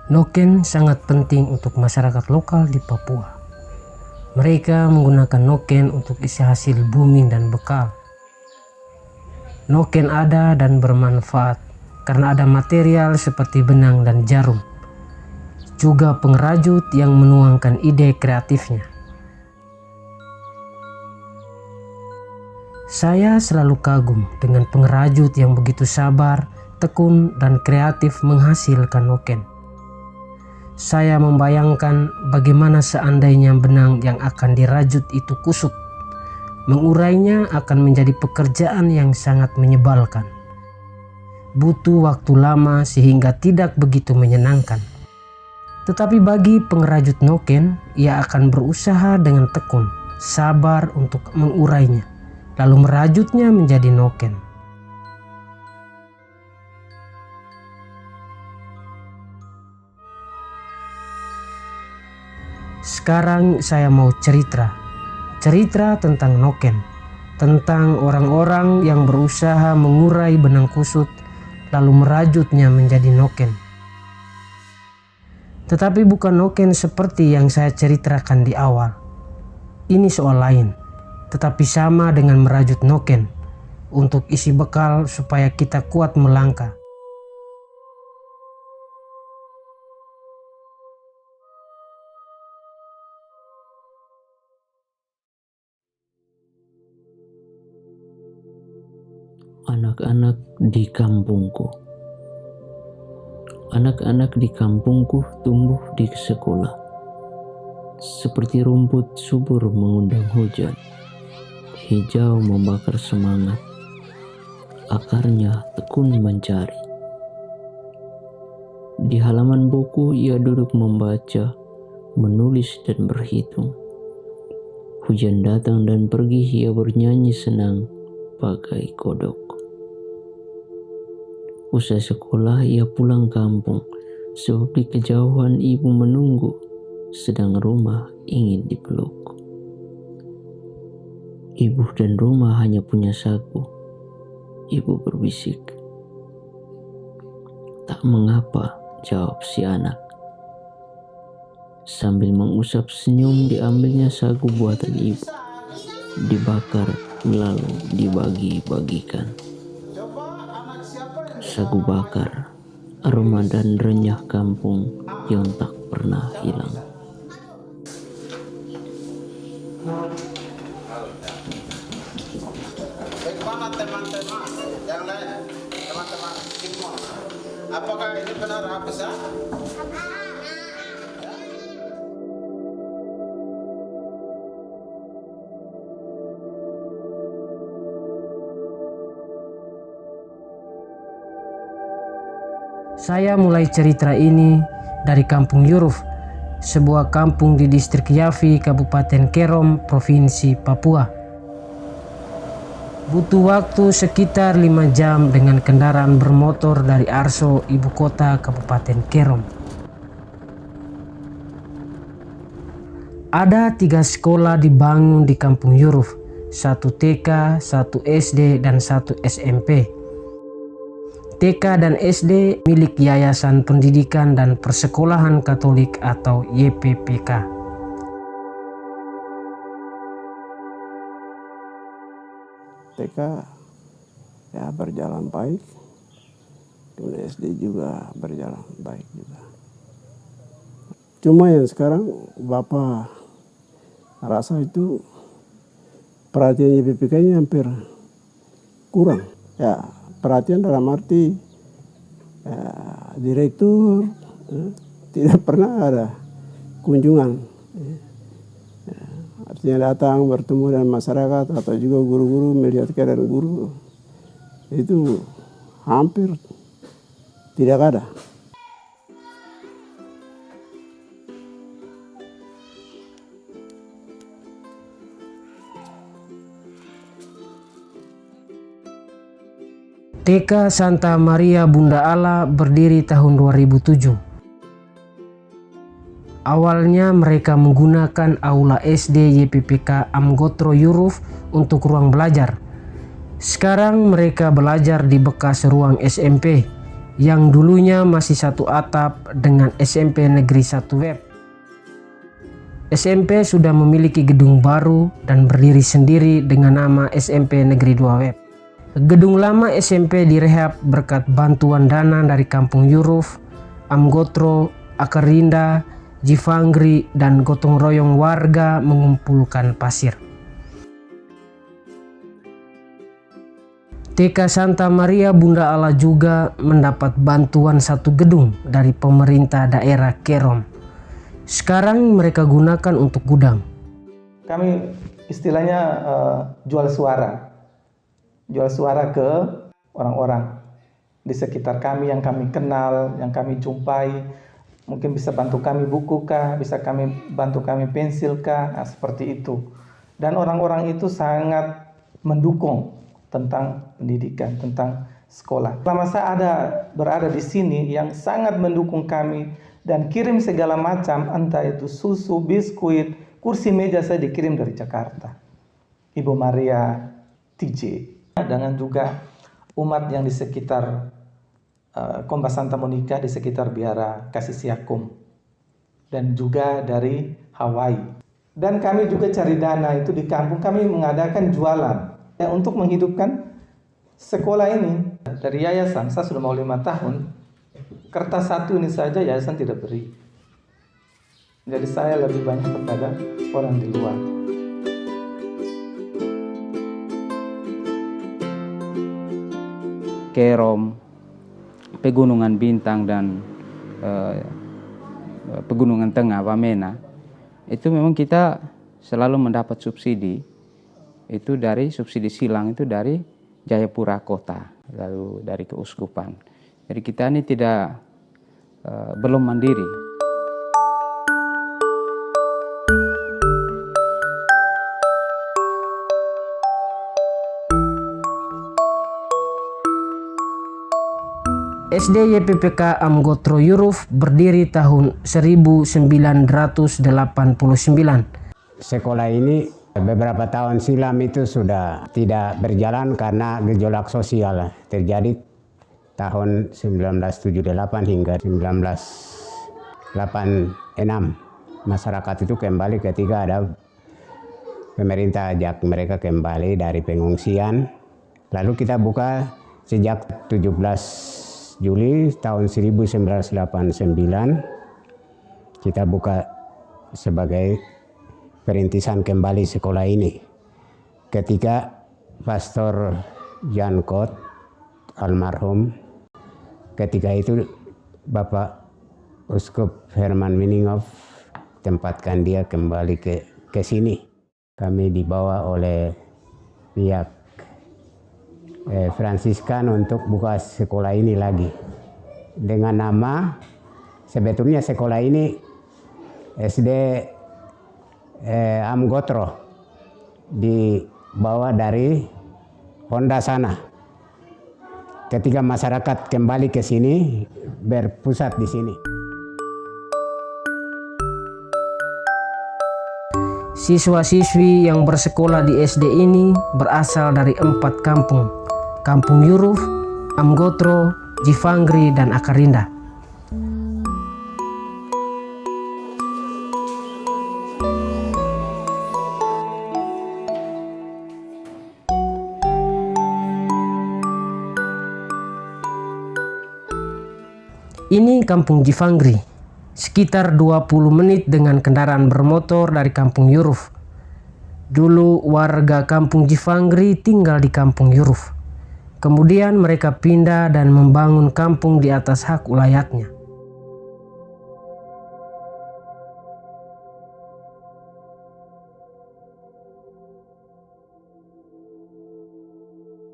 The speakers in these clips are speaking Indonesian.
Noken sangat penting untuk masyarakat lokal di Papua. Mereka menggunakan noken untuk isi hasil bumi dan bekal. Noken ada dan bermanfaat karena ada material seperti benang dan jarum. Juga pengrajut yang menuangkan ide kreatifnya. Saya selalu kagum dengan pengrajut yang begitu sabar, tekun, dan kreatif menghasilkan noken. Saya membayangkan bagaimana seandainya benang yang akan dirajut itu kusut. Mengurainya akan menjadi pekerjaan yang sangat menyebalkan. Butuh waktu lama sehingga tidak begitu menyenangkan. Tetapi bagi pengrajut noken, ia akan berusaha dengan tekun, sabar untuk mengurainya, lalu merajutnya menjadi noken. Sekarang saya mau cerita tentang noken, tentang orang-orang yang berusaha mengurai benang kusut lalu merajutnya menjadi noken. Tetapi bukan noken seperti yang saya ceritakan di awal. Ini soal lain, tetapi sama dengan merajut noken untuk isi bekal supaya kita kuat melangkah. Anak-anak di kampungku. Anak-anak di kampungku tumbuh di sekolah. Seperti rumput subur mengundang hujan. Hijau membakar semangat. Akarnya tekun mencari. Di halaman buku ia duduk membaca, menulis dan berhitung. Hujan datang dan pergi, ia bernyanyi senang bagai kodok. Usai sekolah ia pulang kampung, sebab di kejauhan ibu menunggu, sedang rumah ingin dipeluk. Ibu dan rumah hanya punya saku. Ibu berbisik. Tak mengapa, jawab si anak. Sambil mengusap senyum, diambilnya sagu buatan ibu. Dibakar lalu dibagi-bagikan. Sagu bakar, aroma dan renyah kampung yang tak pernah hilang. Bagaimana teman-teman yang lain, teman-teman semua? Apakah ini benar Hafiza? Saya mulai cerita ini dari Kampung Yuruf, sebuah kampung di distrik Yafi, Kabupaten Kerom, Provinsi Papua. Butuh waktu sekitar 5 jam dengan kendaraan bermotor dari Arso, ibu kota Kabupaten Kerom. Ada 3 sekolah dibangun di Kampung Yuruf, 1 TK, 1 SD, dan 1 SMP. TK dan SD milik Yayasan Pendidikan dan Persekolahan Katolik atau YPPK. TK ya berjalan baik, dan SD juga berjalan baik juga. Cuma yang sekarang Bapak rasa itu perhatian YPPK-nya hampir kurang. Ya, perhatian dalam arti direktur tidak pernah ada kunjungan. Artinya datang bertemu dengan masyarakat atau juga guru-guru, melihat keadaan guru, itu hampir tidak ada. TK Santa Maria Bunda Allah berdiri tahun 2007. Awalnya mereka menggunakan aula SD YPPK Amgotro Yuruf untuk ruang belajar. Sekarang mereka belajar di bekas ruang SMP yang dulunya masih satu atap dengan SMP Negeri 1 Web. SMP sudah memiliki gedung baru dan berdiri sendiri dengan nama SMP Negeri 2 Web. Gedung lama SMP direhab berkat bantuan dana dari Kampung Yuruf, Amgotro, Akarinda, Jifangri, dan gotong royong warga mengumpulkan pasir. TK Santa Maria Bunda Allah juga mendapat bantuan satu gedung dari pemerintah daerah Kerom. Sekarang mereka gunakan untuk gudang. Kami istilahnya jual suara ke orang-orang di sekitar kami yang kami kenal, yang kami jumpai. Mungkin bisa bantu kami buku kah, bisa bantu kami pensil kah, nah, seperti itu. Dan orang-orang itu sangat mendukung tentang pendidikan, tentang sekolah. Selama saya berada di sini, yang sangat mendukung kami dan kirim segala macam, entah itu susu, biskuit, kursi meja, saya dikirim dari Jakarta. Ibu Maria TJ, dengan juga umat yang di sekitar Komba Santa Monica, di sekitar Biara Kasih Siakum, dan juga dari Hawaii. Dan kami juga cari dana itu di kampung, kami mengadakan jualan untuk menghidupkan sekolah ini. Dari yayasan, saya sudah mau 5 tahun, kertas satu ini saja yayasan tidak beri. Jadi saya lebih banyak kepada orang di luar. Kerom, Pegunungan Bintang, dan Pegunungan Tengah, Wamena, itu memang kita selalu mendapat subsidi. Itu dari subsidi silang itu dari Jayapura Kota, lalu dari keuskupan. Jadi kita ini belum mandiri. SD YPPK Amgotro Yuruf berdiri tahun 1989. Sekolah ini beberapa tahun silam itu sudah tidak berjalan karena gejolak sosial terjadi tahun 1978 hingga 1986. Masyarakat itu kembali ketika ada pemerintah ajak mereka kembali dari pengungsian. Lalu kita buka sejak 17 Juli tahun 1989. Kita buka sebagai perintisan kembali sekolah ini. Ketika Pastor Jan Kot almarhum, ketika itu Bapak Uskup Herman Mininghoff tempatkan dia kembali ke sini. Kami dibawa oleh pihak Fransiskan untuk buka sekolah ini lagi. Dengan nama, sebetulnya sekolah ini SD Amgotro, dibawa dari Honda sana. Ketika masyarakat kembali ke sini, berpusat di sini. Siswa-siswi yang bersekolah di SD ini berasal dari 4 kampung: Kampung Yuruf, Amgotro, Jifangri, dan Akarinda. Ini Kampung Jifangri, sekitar 20 menit dengan kendaraan bermotor dari Kampung Yuruf. Dulu warga Kampung Jifangri tinggal di Kampung Yuruf. Kemudian mereka pindah dan membangun kampung di atas hak ulayatnya.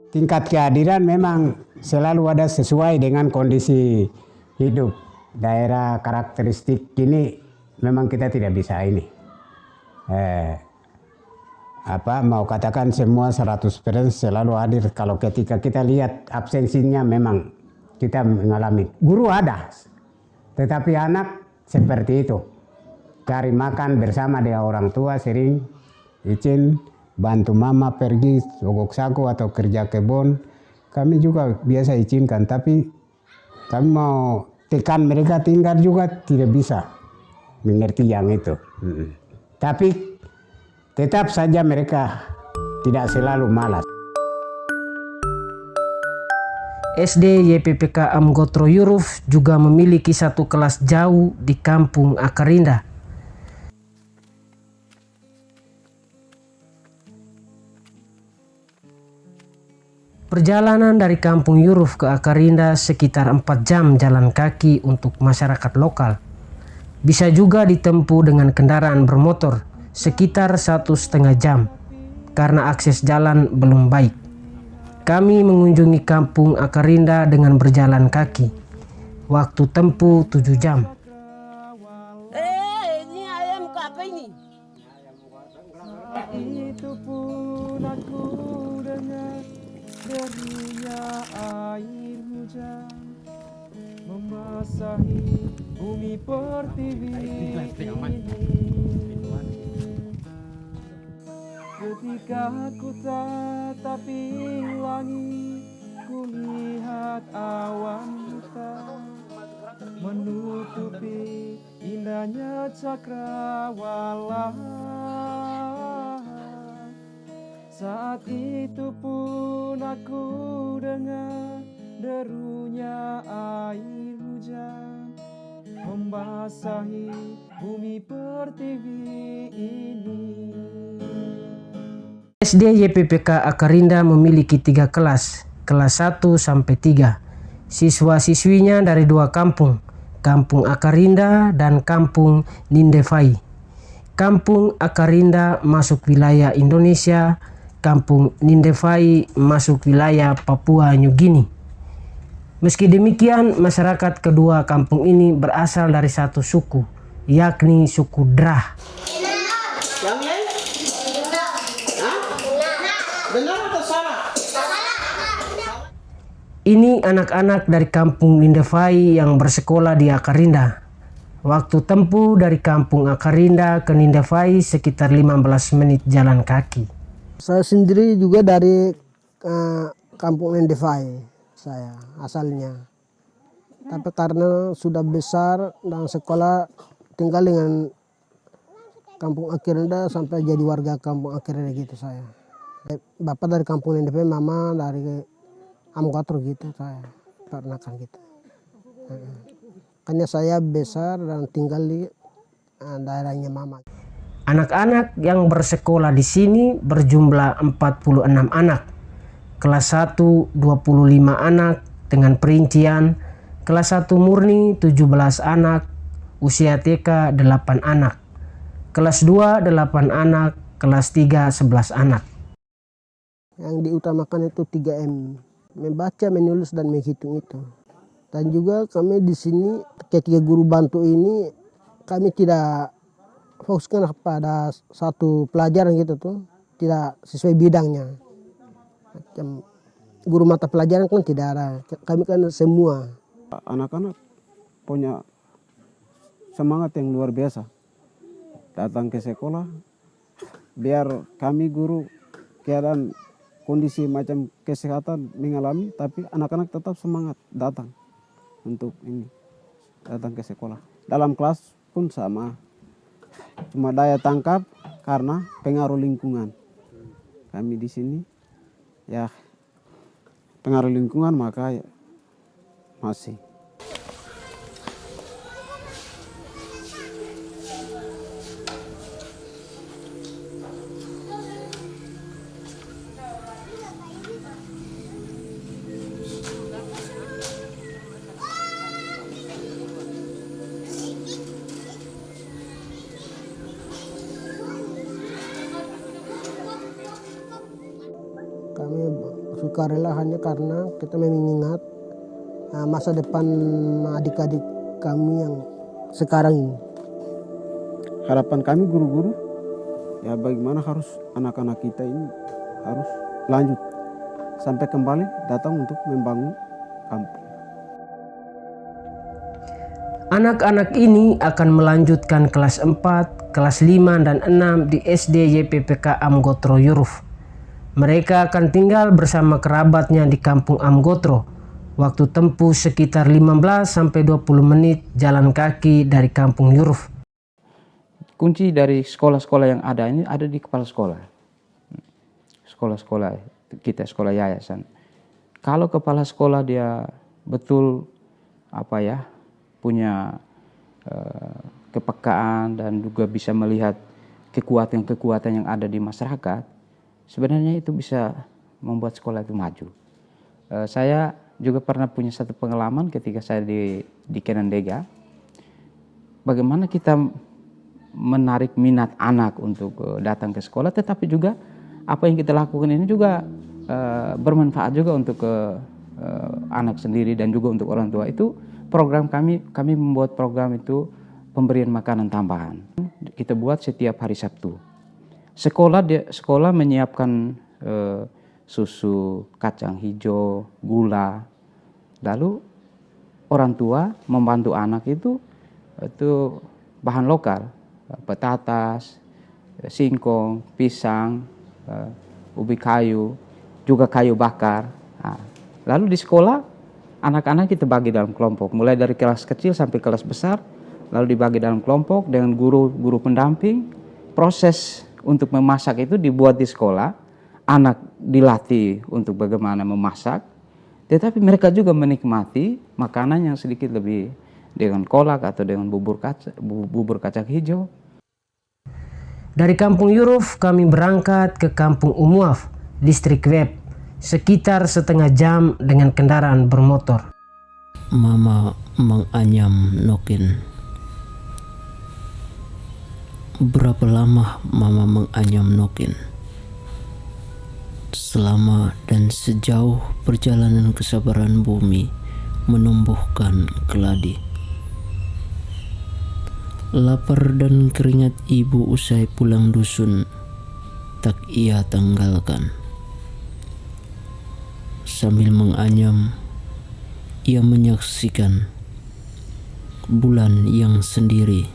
Tingkat kehadiran memang selalu ada sesuai dengan kondisi hidup. Daerah karakteristik ini memang kita tidak bisa ini. Mau katakan semua 100% selalu hadir. Kalau ketika kita lihat absensinya memang kita mengalami. Guru ada, tetapi anak seperti itu. Cari makan bersama dengan orang tua, sering izin bantu mama pergi sogok sagu atau kerja kebun. Kami juga biasa izinkan, tapi Kami mau tekan mereka tinggal juga tidak bisa mengerti yang itu. Tapi tetap saja mereka tidak selalu malas. SD YPPK Amgotro Yuruf juga memiliki satu kelas jauh di kampung Akarinda. Perjalanan dari kampung Yuruf ke Akarinda sekitar 4 jam jalan kaki untuk masyarakat lokal. Bisa juga ditempuh dengan kendaraan bermotor sekitar 1,5 jam karena akses jalan belum baik. Kami mengunjungi kampung Akarinda dengan berjalan kaki. Waktu tempuh 7 jam. Ini ayam ke apa ini? Itu pun aku dengar derunya air hujan membasahi bumi pertiwi ini. Ketika ku tatapi langit, kulihat awan hitam menutupi indahnya cakrawala. Saat itu pun aku dengar derunya air hujan membasahi bumi pertiwi ini. SD YPPK Akarinda memiliki 3 kelas, kelas 1 sampai 3. Siswa-siswinya dari 2 kampung, Kampung Akarinda dan Kampung Nindefai. Kampung Akarinda masuk wilayah Indonesia, Kampung Nindefai masuk wilayah Papua New Guinea. Meski demikian, masyarakat kedua kampung ini berasal dari satu suku, yakni suku Drah. Yang lain? Benar atau salah? Ini anak-anak dari kampung Nindefai yang bersekolah di Akarinda. Waktu tempuh dari kampung Akarinda ke Nindefai sekitar 15 menit jalan kaki. Saya sendiri juga dari kampung Nindefai, saya asalnya. Tapi karena sudah besar dan sekolah tinggal dengan kampung Akarinda sampai jadi warga kampung Akarinda gitu saya. Bapak dari kampung Nindefai, mama dari Amgotro gitu saya pernah kan gitu. Makanya saya besar dan tinggal di daerahnya mama. Anak-anak yang bersekolah di sini berjumlah 46 anak. Kelas 1 25 anak dengan perincian, kelas 1 murni 17 anak, usia TK 8 anak. Kelas 2 8 anak, kelas 3 11 anak. Yang diutamakan itu 3M, membaca, menulis dan menghitung itu. Dan juga kami di sini ketika guru bantu ini kami tidak fokuskan pada satu pelajaran gitu tuh, tidak sesuai bidangnya. Macam guru mata pelajaran kan tidak ada, kami kan semua. Anak-anak punya semangat yang luar biasa. Datang ke sekolah, biar kami guru keadaan kondisi macam kesehatan mengalami, tapi anak-anak tetap semangat datang untuk ini, datang ke sekolah. Dalam kelas pun sama, cuma daya tangkap karena pengaruh lingkungan. Kami di sini ya pengaruh lingkungan, maka ya masih. Kami sukarela hanya karena kita mengingat masa depan adik-adik kami yang sekarang ini. Harapan kami guru-guru ya bagaimana harus anak-anak kita ini harus lanjut sampai kembali datang untuk membangun kampung. Anak-anak ini akan melanjutkan kelas 4, kelas 5 dan 6 di SD YPPK Amgotro Yuruf. Mereka akan tinggal bersama kerabatnya di kampung Amgotro Waktu tempuh sekitar 15-20 menit jalan kaki dari kampung Yuruf. Kunci dari sekolah-sekolah yang ada ini ada di kepala sekolah. Sekolah-sekolah kita, sekolah yayasan. Kalau kepala sekolah dia betul punya kepekaan dan juga bisa melihat kekuatan-kekuatan yang ada di masyarakat, sebenarnya itu bisa membuat sekolah itu maju. Saya juga pernah punya satu pengalaman ketika saya di Kenandega. Bagaimana kita menarik minat anak untuk datang ke sekolah, tetapi juga apa yang kita lakukan ini juga bermanfaat juga untuk anak sendiri dan juga untuk orang tua. Itu program kami membuat program itu pemberian makanan tambahan. Kita buat setiap hari Sabtu. Sekolah menyiapkan susu, kacang hijau, gula. Lalu orang tua membantu anak itu bahan lokal, petatas, singkong, pisang, ubi kayu, juga kayu bakar. Nah, lalu di sekolah anak-anak kita bagi dalam kelompok, mulai dari kelas kecil sampai kelas besar, lalu dibagi dalam kelompok dengan guru pendamping. Proses untuk memasak itu dibuat di sekolah. Anak dilatih untuk bagaimana memasak, tetapi mereka juga menikmati makanan yang sedikit lebih dengan kolak atau dengan bubur kacang hijau. Dari kampung Yuruf kami berangkat ke kampung Umuaf, distrik Web, sekitar setengah jam dengan kendaraan bermotor. Mama menganyam Noken. Berapa lama Mama menganyam Noken? Selama dan sejauh perjalanan kesabaran bumi menumbuhkan keladi. Lapar dan keringat ibu usai pulang dusun tak ia tanggalkan. Sambil menganyam, ia menyaksikan bulan yang sendiri,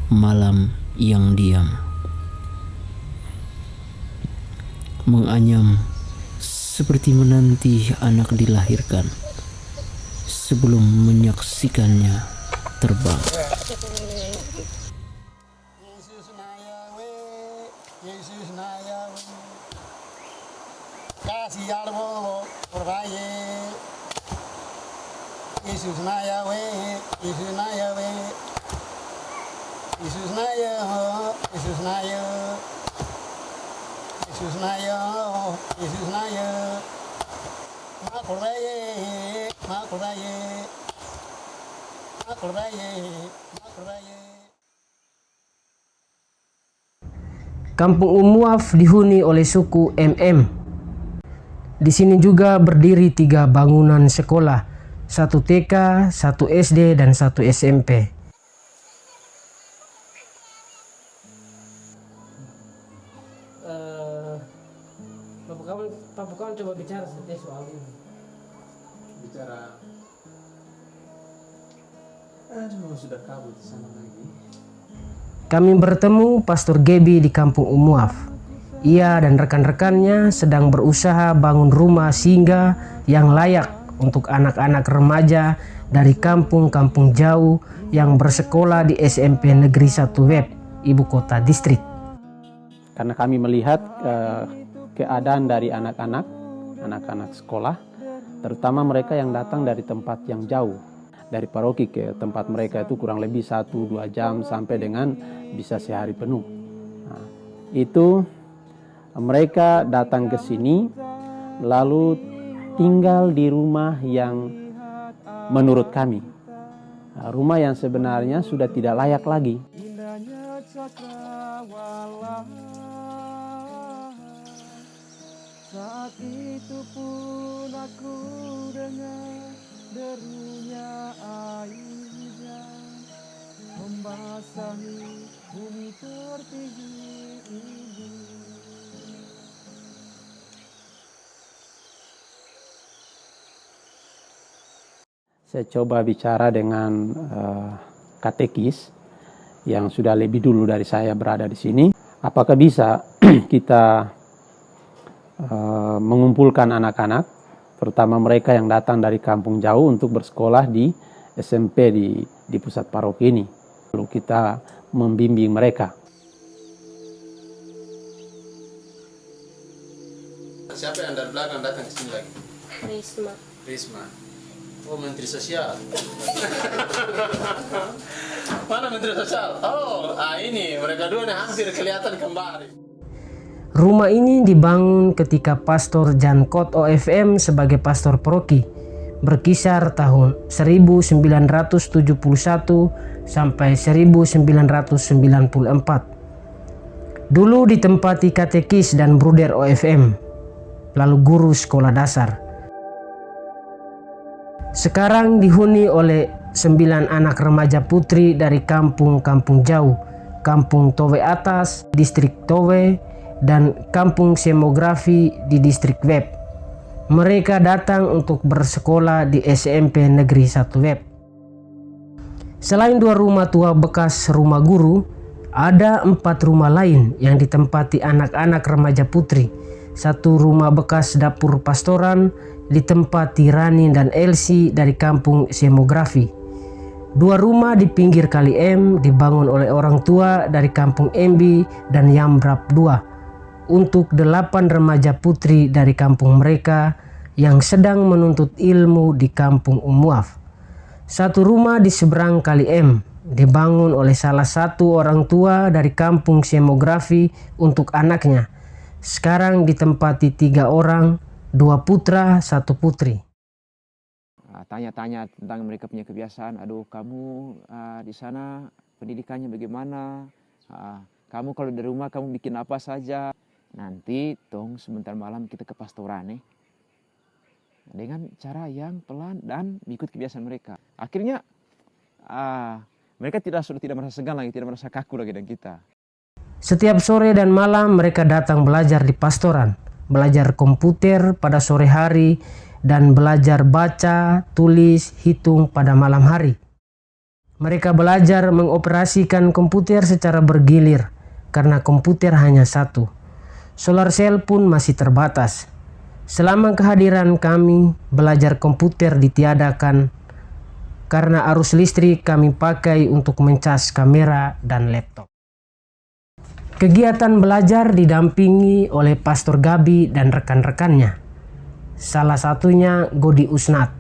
malam yang diam. Menganyam seperti menanti anak dilahirkan sebelum menyaksikannya terbang. Kampung Umuaf dihuni oleh suku MM. Di sini juga berdiri 3 bangunan sekolah, 1 TK, 1 SD, dan 1 SMP. Bapak kawan coba bicara sedikit soal ini. Sudah kabut di sana lagi. Kami bertemu Pastor Gebi di kampung Umuaf. Ia dan rekan-rekannya sedang berusaha bangun rumah singgah yang layak untuk anak-anak remaja dari kampung-kampung jauh yang bersekolah di SMP Negeri 1 Web, ibu kota distrik. Karena kami melihat keadaan dari anak-anak sekolah, terutama mereka yang datang dari tempat yang jauh. Dari paroki ke tempat mereka itu kurang lebih 1-2 jam sampai dengan bisa sehari penuh. Nah, itu mereka datang ke sini lalu tinggal di rumah yang menurut kami rumah yang sebenarnya sudah tidak layak lagi. Indahnya cakrawala, saat itu pun aku dengar derunya air hujan membasahi bumi tertinggi ini. Saya coba bicara dengan katekis yang sudah lebih dulu dari saya berada di sini. Apakah bisa kita mengumpulkan anak-anak terutama mereka yang datang dari kampung jauh untuk bersekolah di SMP di pusat paroki ini. Lalu kita membimbing mereka. Siapa yang dari belakang datang ke sini lagi? Risma. Risma. Oh, Menteri Sosial. Mana Menteri Sosial? Oh, ini mereka dua nih hampir kelihatan kembali. Rumah ini dibangun ketika Pastor Jan Kot OFM sebagai pastor paroki, berkisar tahun 1971 sampai 1994. Dulu ditempati katekis dan bruder OFM, lalu guru sekolah dasar. Sekarang dihuni oleh 9 anak remaja putri dari kampung-kampung jauh, Kampung Towe Atas, Distrik Towe, dan Kampung Semografi di Distrik Web. Mereka datang untuk bersekolah di SMP Negeri 1 Web. Selain 2 rumah tua bekas rumah guru, ada 4 rumah lain yang ditempati anak-anak remaja putri. 1 rumah bekas dapur pastoran ditempati Rani dan Elsie dari Kampung Semografi. 2 rumah di pinggir Kali M dibangun oleh orang tua dari Kampung Embi dan Yambrap 2 untuk 8 remaja putri dari kampung mereka yang sedang menuntut ilmu di Kampung Umuaf. 1 rumah di seberang Kali M dibangun oleh salah satu orang tua dari Kampung Semografi untuk anaknya. Sekarang ditempati 3 orang, 2 putra, 1 putri. Tanya-tanya tentang mereka punya kebiasaan. Aduh, kamu di sana pendidikannya bagaimana? Kamu kalau di rumah kamu bikin apa saja? Nanti tong sebentar malam kita ke pastoran dengan cara yang pelan dan ikut kebiasaan mereka. Akhirnya mereka sudah tidak merasa segan lagi, tidak merasa kaku lagi dengan kita. Setiap sore dan malam mereka datang belajar di pastoran, belajar komputer pada sore hari, dan belajar baca, tulis, hitung pada malam hari. Mereka belajar mengoperasikan komputer secara bergilir karena komputer hanya 1. Solar cell pun masih terbatas. Selama kehadiran kami, belajar komputer ditiadakan karena arus listrik kami pakai untuk mencas kamera dan laptop. Kegiatan belajar didampingi oleh Pastor Gabi dan rekan-rekannya. Salah satunya Godi Usnat,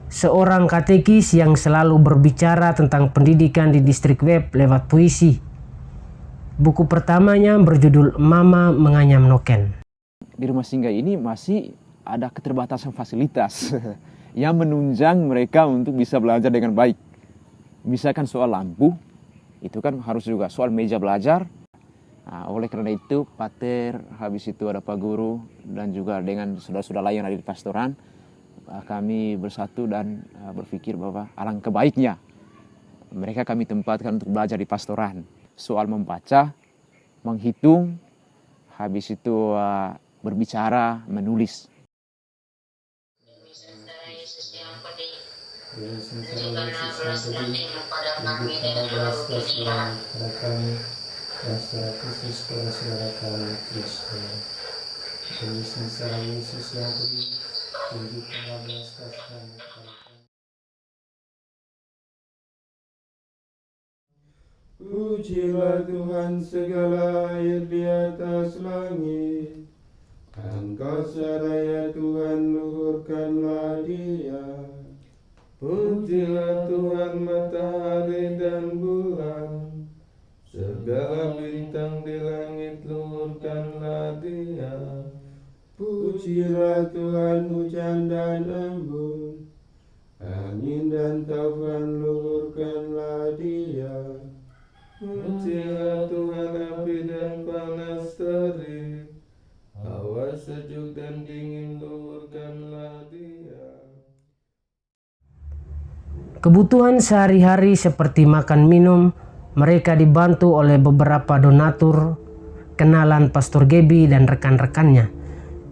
seorang katekis yang selalu berbicara tentang pendidikan di Distrik Web lewat puisi. Buku pertamanya berjudul Mama Menganyam Noken. Di rumah singgah ini masih ada keterbatasan fasilitas yang menunjang mereka untuk bisa belajar dengan baik. Misalkan soal lampu, itu kan harus juga soal meja belajar. Oleh karena itu, pater, habis itu ada Pak Guru, dan juga dengan saudara-saudara lain yang ada di pastoran, kami bersatu dan berpikir bahwa alangkah baiknya mereka kami tempatkan untuk belajar di pastoran. Soal membaca, menghitung, habis itu berbicara, menulis. Dan secara khusus kepada saudara kami Kristen. Demi sengsara Yesus yang pedih, tunjukkanlah belas kasihan kepada kami. Pujilah Tuhan segala ayat di atas langit. Engkau seraya Tuhan, luhurkanlah Dia. Pujilah Tuhan matahari dan bulan. Segala bintang di langit luhurkanlah Dia. Pujilah Tuhan hujan dan embun, angin dan taufan luhurkanlah Dia. Pujilah Tuhan api dan panas terik, hawa sejuk dan dingin luhurkanlah Dia. Kebutuhan sehari-hari seperti makan minum, mereka dibantu oleh beberapa donatur, kenalan Pastor Gaby dan rekan-rekannya.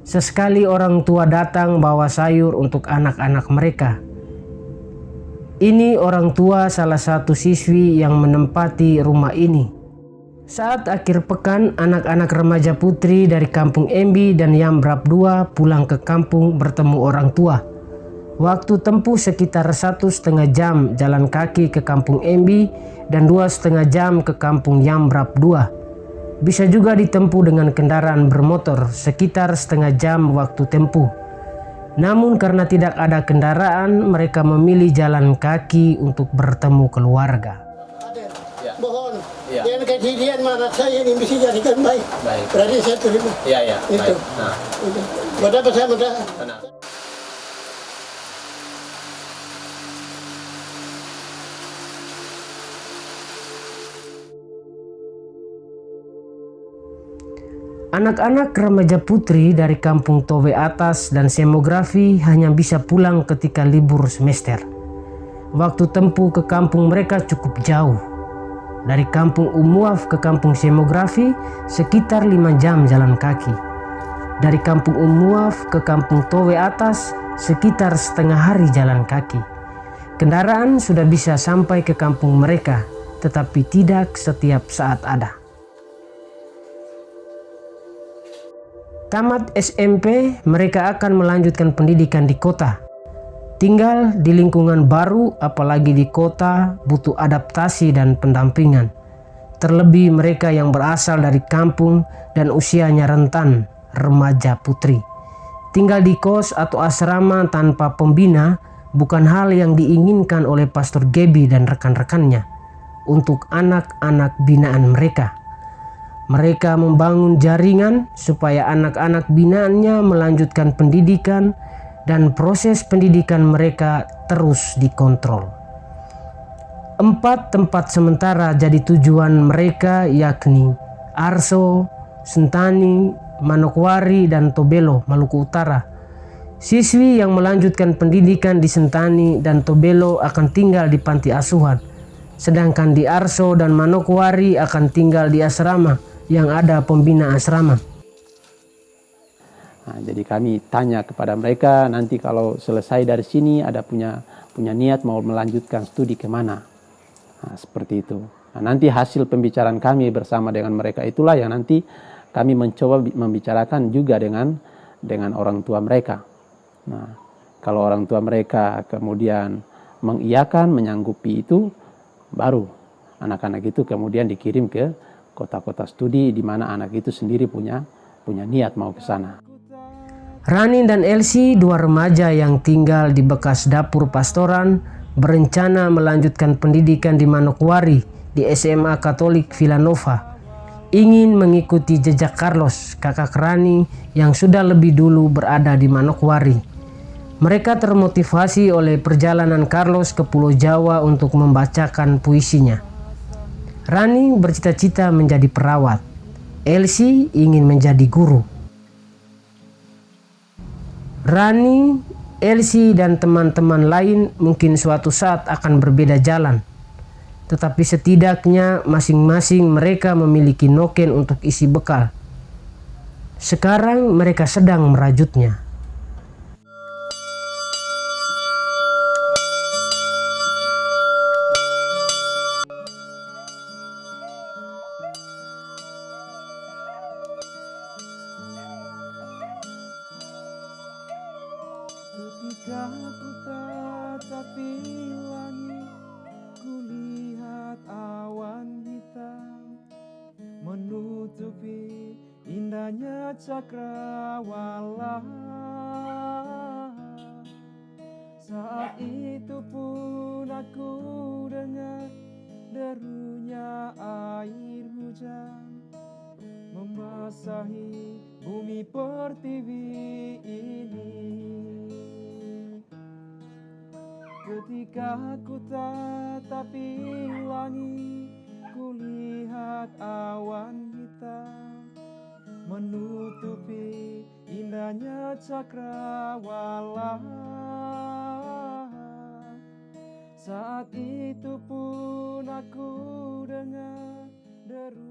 Sesekali orang tua datang bawa sayur untuk anak-anak mereka. Ini orang tua salah satu siswi yang menempati rumah ini. Saat akhir pekan, anak-anak remaja putri dari kampung Embi dan Yambrap 2 pulang ke kampung bertemu orang tua. Waktu tempuh sekitar 1,5 jam jalan kaki ke kampung Embi dan 2,5 jam ke kampung Yambrap 2. Bisa juga ditempuh dengan kendaraan bermotor sekitar setengah jam waktu tempuh. Namun karena tidak ada kendaraan, mereka memilih jalan kaki untuk bertemu keluarga. Mohon, yang kejadian mana saya ini bisa jadikan baik. Berarti saya terima. Iya, itu. baik. Nah, Itu. Mudah saya mudah. tenang. Anak-anak remaja putri dari kampung Towe Atas dan Semografi hanya bisa pulang ketika libur semester. Waktu tempuh ke kampung mereka cukup jauh. Dari kampung Umuaf ke kampung Semografi sekitar 5 jam jalan kaki. Dari kampung Umuaf ke kampung Towe Atas sekitar setengah hari jalan kaki. Kendaraan sudah bisa sampai ke kampung mereka, tetapi tidak setiap saat ada. Tamat SMP, mereka akan melanjutkan pendidikan di kota. Tinggal di lingkungan baru, apalagi di kota, butuh adaptasi dan pendampingan. Terlebih mereka yang berasal dari kampung dan usianya rentan, remaja putri. Tinggal di kos atau asrama tanpa pembina bukan hal yang diinginkan oleh Pastor Gebi dan rekan-rekannya untuk anak-anak binaan mereka. Mereka membangun jaringan supaya anak-anak binaannya melanjutkan pendidikan dan proses pendidikan mereka terus dikontrol. 4 tempat sementara jadi tujuan mereka, yakni Arso, Sentani, Manokwari, dan Tobelo, Maluku Utara. Siswi yang melanjutkan pendidikan di Sentani dan Tobelo akan tinggal di panti asuhan, sedangkan di Arso dan Manokwari akan tinggal di asrama yang ada pembina asrama. Nah, jadi kami tanya kepada mereka, nanti kalau selesai dari sini ada punya niat mau melanjutkan studi kemana. Nah, seperti itu. Nah, nanti hasil pembicaraan kami bersama dengan mereka itulah yang nanti kami mencoba membicarakan juga dengan orang tua mereka. Nah, kalau orang tua mereka kemudian mengiyakan, menyanggupi itu, baru anak-anak itu kemudian dikirim ke kota-kota studi di mana anak itu sendiri punya niat mau ke sana. Rani dan Elsie, 2 remaja yang tinggal di bekas dapur pastoran, berencana melanjutkan pendidikan di Manokwari di SMA Katolik Villanova. Ingin mengikuti jejak Carlos, kakak Rani yang sudah lebih dulu berada di Manokwari. Mereka termotivasi oleh perjalanan Carlos ke Pulau Jawa untuk membacakan puisinya. Rani bercita-cita menjadi perawat. Elsie ingin menjadi guru. Rani, Elsie, dan teman-teman lain mungkin suatu saat akan berbeda jalan. Tetapi setidaknya masing-masing mereka memiliki noken untuk isi bekal. Sekarang mereka sedang merajutnya. Ketika ku tatapi langit, kulihat awan hitam menutupi indahnya cakrawala. Saat itu pun aku dengar derunya air hujan membasahi bumi pertiwi ini. Ketika ku tatapi langit, kulihat awan hitam menutupi indahnya cakrawala. Saat itu pun aku dengar deru